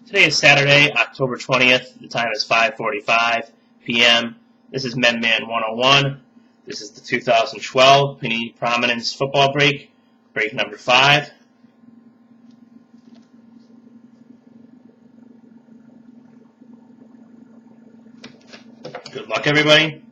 Today is Saturday, October 20th. The time is 5:45 p.m. This is Memman101. This is the 2012 Panini Prominence football break, break number 5. Good luck, everybody.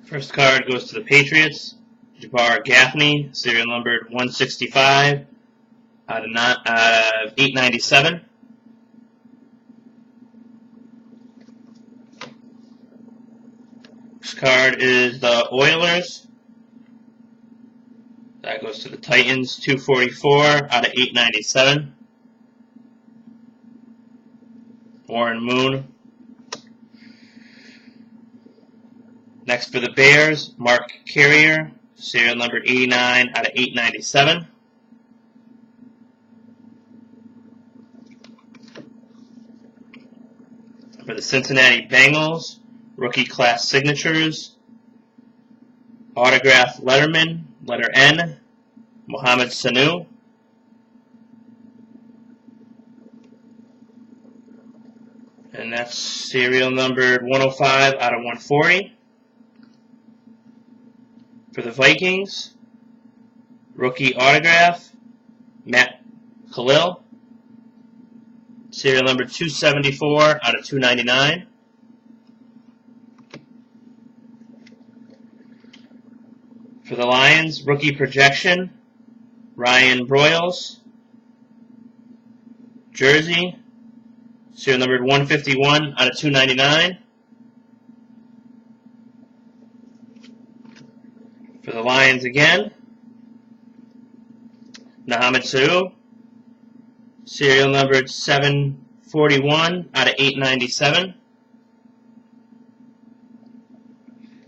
First card goes to the Patriots. Jabbar Gaffney, serial numbered 165 out of 897. Next card is the Oilers. That goes to the Titans, 244 out of 897. Warren Moon. Next for the Bears, Mark Carrier, serial number 89 out of 897. For the Cincinnati Bengals, rookie class signatures, autograph letterman, letter N, Mohamed Sanu. And that's serial numbered 105 out of 140. For the Vikings, rookie autograph, Matt Khalil, serial number 274 out of 299. For the Lions, rookie projection, Ryan Broyles, jersey, serial number 151 out of 299. For the Lions again, Mohamed Sanu, serial numbered 741 out of 897.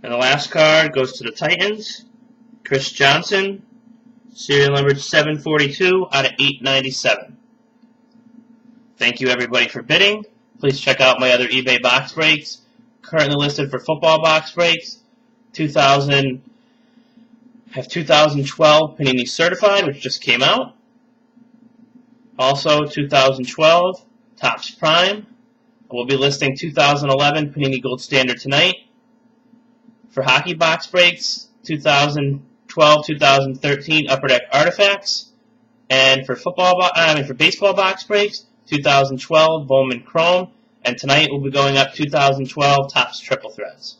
And the last card goes to the Titans, Chris Johnson, serial numbered 742 out of 897. Thank you, everybody, for bidding. Please check out my other eBay box breaks, currently listed for football box breaks. 2012 Panini Certified, which just came out. Also, 2012 Topps Prime. We'll be listing 2011 Panini Gold Standard tonight. For hockey box breaks, 2012-2013 Upper Deck Artifacts. And for baseball box breaks, 2012 Bowman Chrome. And tonight we'll be going up 2012 Topps Triple Threads.